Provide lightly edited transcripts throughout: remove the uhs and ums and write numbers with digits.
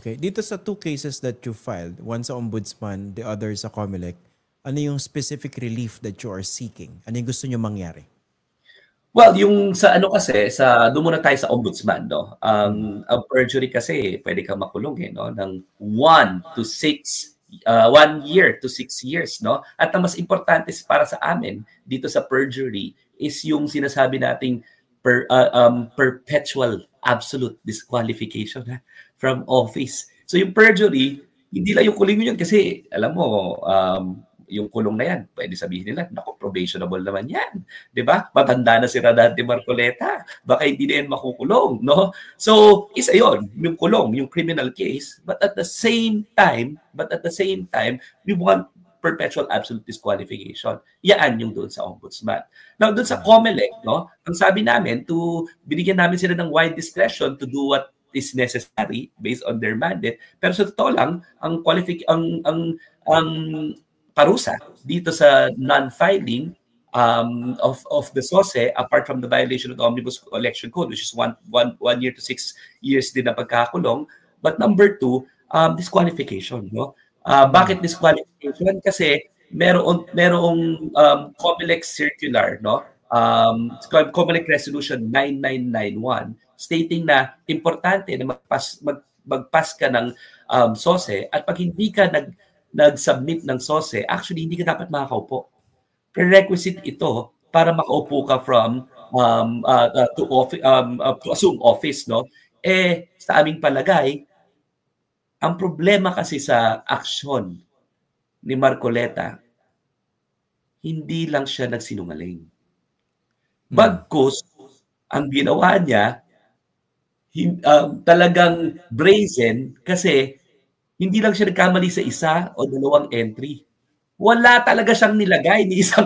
Okay. Dito sa two cases that you filed, one sa Ombudsman, the other sa COMELEC, ano yung specific relief that you are seeking? Ano yung gusto nyo mangyari? Well, yung sa ano kasi, doon muna tayo sa Ombudsman, no? Ang perjury kasi, pwede kang makulong, no? Ng 1 year to 6 years, no? At ang mas importante para sa amin, dito sa perjury, is yung sinasabi nating perpetual absolute disqualification from office. So yung perjury, hindi lang yung kulong yun kasi, alam mo, yung kulong na yan, pwede sabihin nila, naku, probationable naman yan. Diba? Matanda na si Rodante Marcoleta. Baka hindi na yan makukulong, no? So, isa yon yung kulong, yung criminal case. But at the same time, we want perpetual absolute disqualification. Yan yung doon sa Ombudsman. Now, doon sa COMELEC, no? Ang sabi namin, binigyan namin sila ng wide discretion to do what is necessary based on their mandate. Pero sa totoo lang, ang parusa dito sa non-filing of the SOSE, apart from the violation of the Omnibus Election Code, which is 1 year to 6 years din na pagkakulong. But number 2, disqualification. No? Bakit disqualification? Kasi merong COMELEC circular, no? COMELEC Resolution 9991, stating na importante na magpas ka ng SOSE at pag hindi ka nag-submit ng SOSE, actually hindi ka dapat makakaupo. Prerequisite ito para makaupo ka to assume office, no? Sa aming palagay, ang problema kasi sa aksyon ni Marcoleta, hindi lang siya nagsinungaling. Bagkus, ang ginawa niya, talagang brazen kasi hindi lang siya nagkamali sa isa o dalawang entry. Wala talaga siyang nilagay ni isang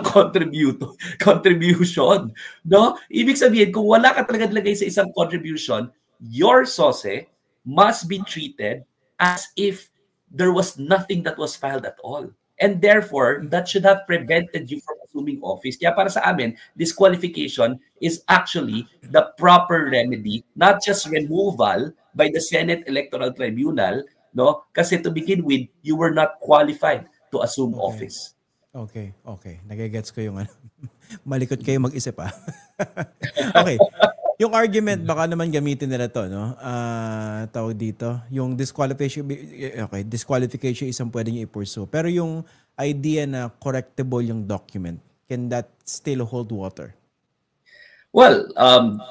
contribution. No? Ibig sabihin, kung wala ka talaga nilagay sa isang contribution, your SOSE must be treated as if there was nothing that was filed at all. And therefore, that should have prevented you from assuming office. Kaya para sa amin, disqualification is actually the proper remedy, not just removal by the Senate Electoral Tribunal, no? Kasi to begin with, you were not qualified to assume office. Okay. Nagigets ko yung malikot kayo mag-isip Okay. Yung argument, baka naman gamitin nila to, no? Tawag dito, yung disqualification isang pwedeng i-pursue. Pero yung idea na correctable yung document, can that still hold water? Well,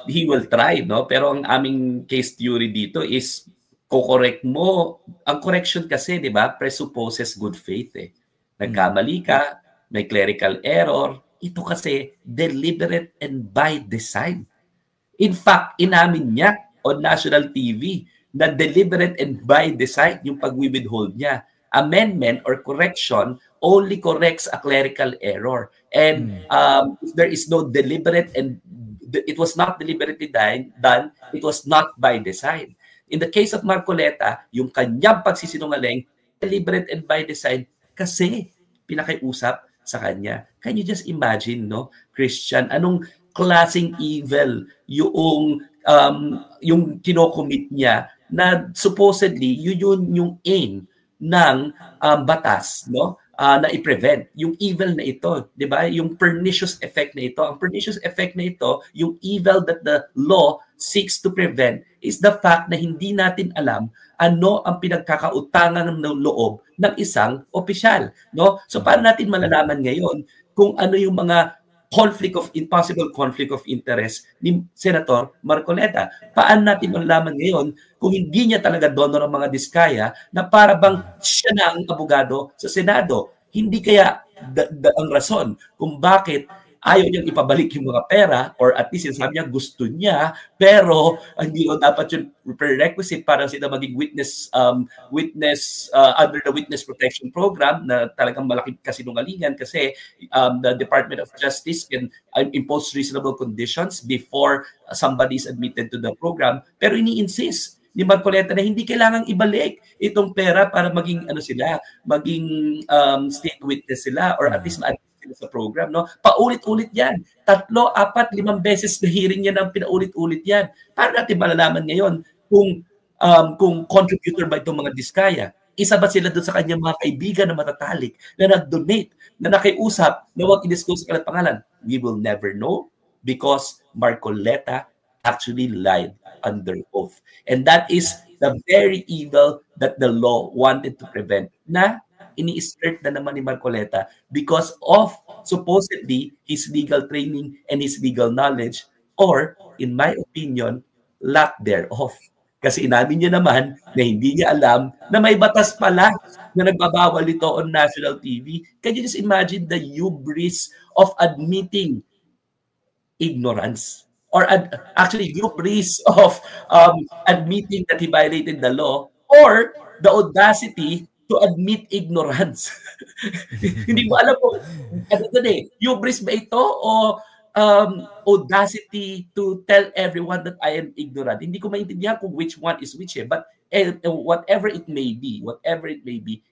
he will try, no? Pero ang aming case theory dito is ko-correct mo. Ang correction kasi, di ba, presupposes good faith. Nagkamali ka, may clerical error. Ito kasi deliberate and by design. In fact, inamin niya on national TV na deliberate and by design yung pag-withhold niya. Amendment or correction only corrects a clerical error. And if there is no deliberate and it was not deliberately done, it was not by design. In the case of Marcoleta, yung kanyang pagsisinungaling, deliberate and by design kasi pinakiusap sa kanya. Can you just imagine, no, Christian, anong klaseng evil yung kinocommit niya na supposedly yun yung aim ng batas, no? Na i-prevent yung evil na ito, 'di ba? Yung pernicious effect na ito. Ang pernicious effect na ito, yung evil that the law seeks to prevent is the fact na hindi natin alam ano ang pinagkakautangan ng loob ng isang opisyal, no? So paano natin malalaman ngayon kung ano yung mga possible conflict of interest ni Senator Marcoleta? Paano natin malalaman ngayon kung hindi niya talaga donor ang mga diskaya na para bang siya na ang abogado sa Senado? Hindi kaya ang rason kung bakit ayaw niyang ipabalik yung mga pera, or at least sabi niya gusto niya, pero hindi dapat yung prerequisite para sila maging witness under the Witness Protection Program na talagang malaking kasinungalingan kasi the Department of Justice can impose reasonable conditions before somebody is admitted to the program. Pero ini-insist ni Marcoleta na hindi kailangang ibalik itong pera para maging maging state witness sila, or at least sa program, no? Paulit-ulit yan. 3, 4, 5 beses na hearing niya ng pinaulit-ulit yan. Paano natin malalaman ngayon kung kung contributor ba itong mga Diskaya. Isa ba sila doon sa kanyang mga kaibigan na matatalik na nag-donate, na nakiusap na huwag i-disclose ang kanilang pangalan? We will never know because Marcoleta actually lied under oath. And that is the very evil that the law wanted to prevent, na ini-skirt na naman ni Marcoleta because of supposedly his legal training and his legal knowledge, or in my opinion, lack thereof. Kasi inamin niya naman na hindi niya alam na may batas pala na nagbabawal ito on national TV. Can you just imagine the hubris of admitting ignorance? Or actually hubris of admitting that he violated the law, or the audacity to admit ignorance. Hindi mo alam kung ano doon hubris ba ito o audacity to tell everyone that I am ignorant. Hindi ko maintindihan kung which one is which but whatever it may be,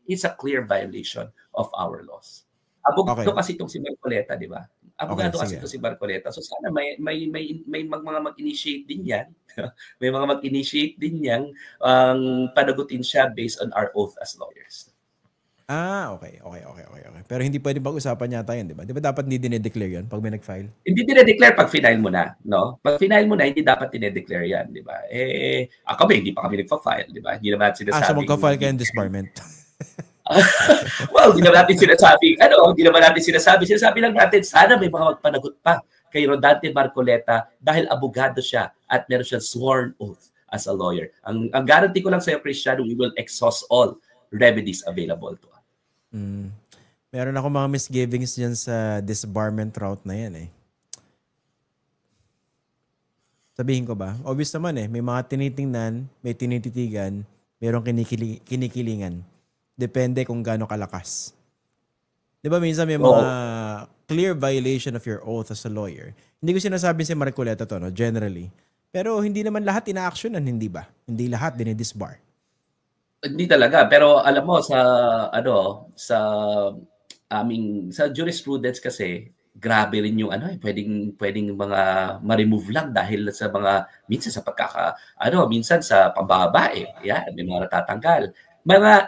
it's a clear violation of our laws. Abogado kasi itong si Marcoleta, di ba? Abogado kasi itong si Marcoleta. So sana may mga mag-initiate din yan. May mga mag-initiate din yan panagutin siya based on our oath as lawyers. Okay. Pero hindi pwede pag-usapan yata yun, di ba? Di ba dapat hindi dinedeclare yun pag may nag-file? Hindi dinedeclare pag final mo na, no? Pag final mo na, hindi dapat dinedeclare yan, di ba? Hindi pa kami nagpa-file, di ba? Hindi naman natin sinasabi. So magka-file kayo ng disbarment? Well, hindi naman natin sinasabi. Sinasabi lang natin, sana may mga magpanagot pa kay Rodante Marcoleta dahil abogado siya at meron siyang sworn oath as a lawyer. Ang guarantee ko lang sa'yo, Christian, we will exhaust all remedies available to us. Meron ako mga misgivings dyan sa disbarment route na yan Sabihin ko ba? Obvious naman may mga tinitingnan, may tinititigan, merong kinikilingan. Depende kung gaano kalakas. Di ba minsan may mga clear violation of your oath as a lawyer. Hindi ko sinasabi si Marcoleta to, generally. Pero hindi naman lahat ina-actionan, hindi ba? Hindi lahat dinidisbar. Hindi talaga, pero alam mo sa jurisprudence kasi grabe rin yung pwedeng mga ma-remove lang dahil sa mga minsan sa minsan sa pambababae, may mga natatanggal.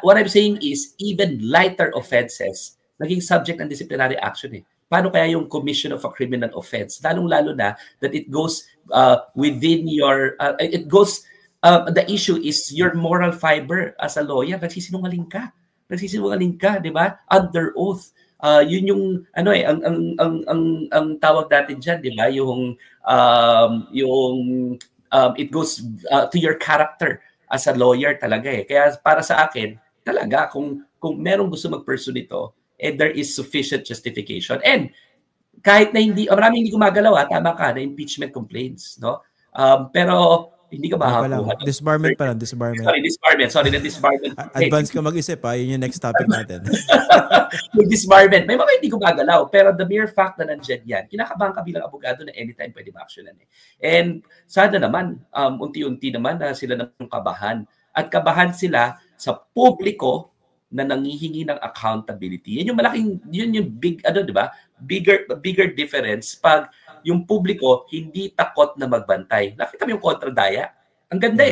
What I'm saying is even lighter offenses naging subject ng disciplinary action Paano kaya yung commission of a criminal offense? Lalong-lalo na that it goes within your the issue is your moral fiber as a lawyer. Nagsisinungaling ka, 'di ba? Under oath. Yun yung ang tawag natin diyan, 'di ba? It goes to your character as a lawyer talaga Kaya para sa akin, talaga kung merong gusto mag-pursue nito, there is sufficient justification. And kahit na maraming hindi gumagalaw, tama ka, na impeachment complaints, no? Pero hindi ka makakuha. Disbarment pa lang, disbarment. Sorry, the disbarment. Advance ka mag-isip yun yung next topic natin. Yung disbarment. May mga hindi gumagalaw, pero the mere fact na nandiyan yan, kinakabahan ka bilang abogado na anytime pwede ma-actionan And sana naman, unti-unti naman na sila ng kabahan. At kabahan sila sa publiko na nangihingi ng accountability. Yan yung big, di ba? Bigger difference pag yung publiko hindi takot na magbantay. Nakita mo yung kontradaya? Ang ganda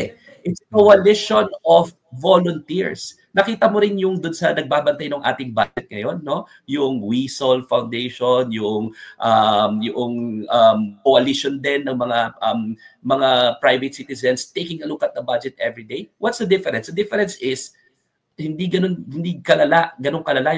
It's a coalition of volunteers. Nakita mo rin yung doon sa nagbabantay ng ating budget ngayon, no? Yung WeSol Foundation, yung coalition din ng mga private citizens taking a look at the budget every day. What's the difference? The difference is hindi ganun kalala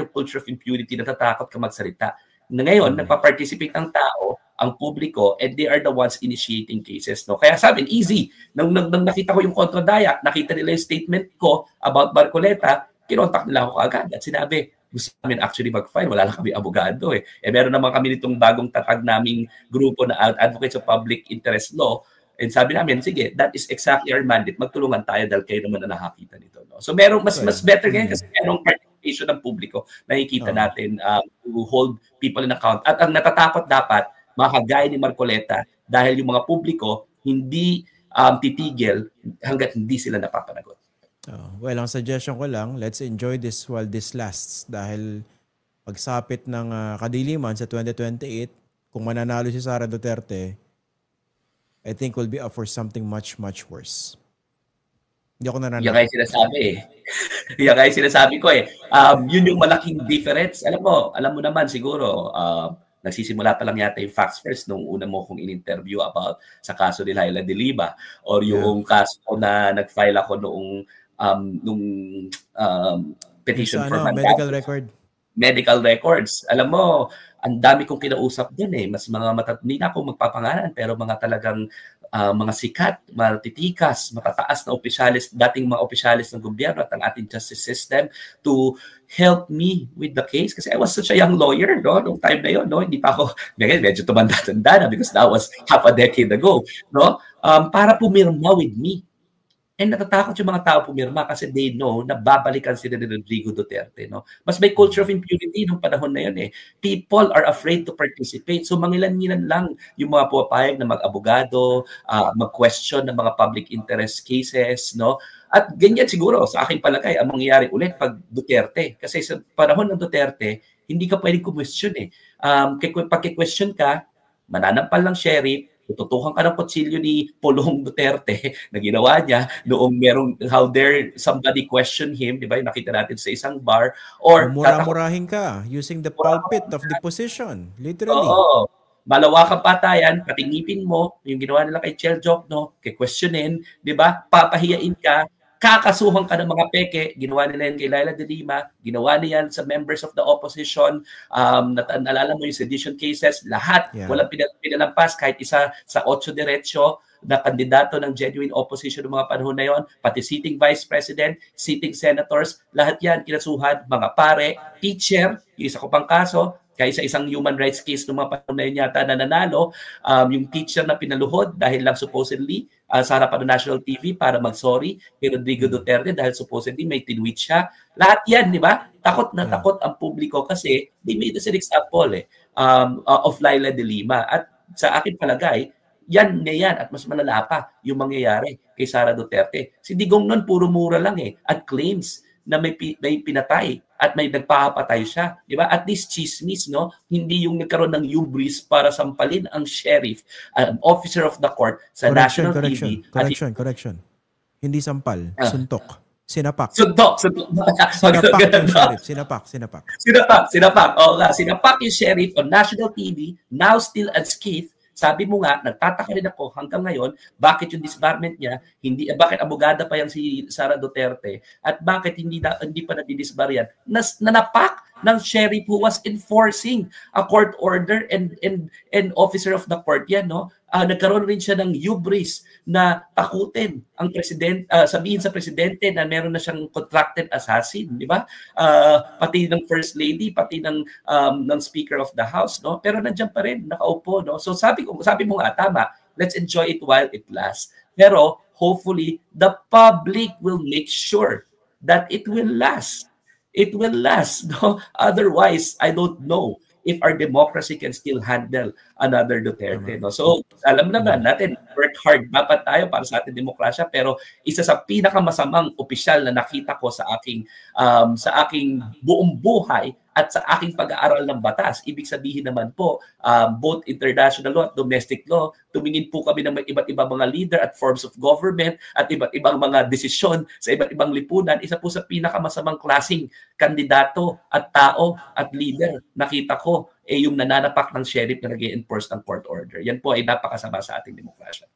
yung culture of impunity, natatakot ka magsalita. Ngayon, nagpa-participate ang tao, ang publiko, and they are the ones initiating cases. No? Kaya sabi, easy. Nang nakita ko yung kontradaya, nakita nila yung statement ko about Marcoleta, kinontak nila ako agad at sinabi, gusto namin actually mag-file, wala lang kami abogado meron naman kami nitong bagong tatag naming grupo na Advocates of Public Interest Law, and sabi namin, sige, that is exactly our mandate, magtulungan tayo dahil kayo naman na nakakita nito. No? So merong mas better ngayon kasi merong participation ng publiko, nakikita natin to hold people in account. At ang natatakot dapat, makagaya ni Marcoleta, dahil yung mga publiko hindi titigil hanggat hindi sila napapanagot. Well, ang suggestion ko lang, let's enjoy this while this lasts. Dahil pagsapit ng kadiliman sa 2028, kung mananalo si Sara Duterte, I think we'll be up for something much, much worse. Hindi ako Yan nga nananakit. yung sinasabi eh. Yan nga yung sinasabi ko eh. Yun yung malaking difference. Alam mo naman siguro, nagsisimula pa lang yata yung Facts First nung una mo kong in-interview about sa kaso ni Laila de Lima or yung kaso na nag-file ako nung petition for medical record. Medical records. Alam mo, ang dami kong kinausap dun eh. Mas mga hindi na ako magpapangalan, pero mga talagang mga sikat, matitikas, matataas na opisyalis, dating mga opisyalis ng gobyerno at ang ating justice system to help me with the case. Kasi I was such a young lawyer, no? Noong time na yun, no? Hindi pa ako, medyo tumanda-tanda na because that was half a decade ago, no? Para pumirma with me. And natatakot yung mga tao pumirma kasi they know na babalikan sila ni Rodrigo Duterte. No? Mas may culture of impunity nung panahon na yun eh. People are afraid to participate. So mangilan-ngilan lang yung mga pumapayag na mag-abogado, mag-question ng mga public interest cases. No? At ganyan siguro sa aking palagay ang mangyayari ulit pag Duterte. Kasi sa panahon ng Duterte, hindi ka pwedeng kumwestiyon eh. Pag question ka, mananampal lang sheriff, tututukan ka ng kutsilyo ni Pulong Duterte na ginawa niya noong merong how dare somebody question him, di ba? Nakita natin sa isang bar. Or mura-murahin ka using the pulpit of the position. Literally. Oo. Malawakang patayan, patingipin mo, yung ginawa nila kay Chel Jokno, kay questionin, di ba? Papahiyain ka, kakasuhan ka ng mga peke, ginawa nila yan kay Laila de Lima, ginawa nila yan sa members of the opposition, naalala mo yung sedition cases, lahat, walang pinalampas, kahit isa sa 8 diretso na kandidato ng genuine opposition ng mga panahon na yon, pati sitting vice president, sitting senators, lahat yan kinasuhan, mga pare, teacher, yung isa ko pang kaso, kaya sa isang human rights case ng mga panahon na yun yata na nanalo, yung teacher na pinaluhod dahil lang supposedly sa harapan ng national TV para mag-sorry kay Rodrigo Duterte dahil supposedly may tinweet siya. Lahat yan, di ba? Takot na takot ang publiko kasi they made us an example of Laila de Lima. At sa akin palagay, yan na yan at mas malala pa yung mangyayari kay Sara Duterte. Si Digong nun, puro mura lang at claims na may pinatay at may nagpapatay siya. Di ba? At least chismis, no? Hindi yung nagkaroon ng hubris para sampalin ang sheriff, an officer of the court sa national TV. Correction. Hindi sampal, suntok. Sinapak. Suntok. Sinapak yung sheriff. Sinapak. Oo nga, sinapak yung sheriff on national TV, now still unscathed. Sabi mo nga, nagtataka rin ako hanggang ngayon, bakit yung disbarment niya, bakit abogada pa yan si Sara Duterte, at bakit hindi pa nadidisbar yan, nanapak ng sheriff who was enforcing a court order and officer of the court yan, no? Nagkaroon rin siya ng hubris na takutin ang presidente, sabihin sa presidente na meron na siyang contracted assassin, di ba? Pati ng first lady, pati ng speaker of the house, no? Pero nandiyan pa rin, nakaupo, no? So sabi mo nga tama, let's enjoy it while it lasts. Pero hopefully the public will make sure that it will last. It will last, no? Otherwise, I don't know if our democracy can still handle another Duterte. No? So, alam naman natin, work hard dapat tayo para sa ating demokrasya, pero isa sa pinakamasamang opisyal na nakita ko sa aking buong buhay at sa aking pag-aaral ng batas. Ibig sabihin naman po, both international law at domestic law, tumingin po kami ng iba't ibang mga leader at forms of government at iba't ibang mga desisyon sa iba't ibang lipunan. Isa po sa pinakamasamang klaseng kandidato at tao at leader nakita ko yung nananapak ng sheriff na nag-enforce ng court order. Yan po ay napakasama sa ating demokrasya.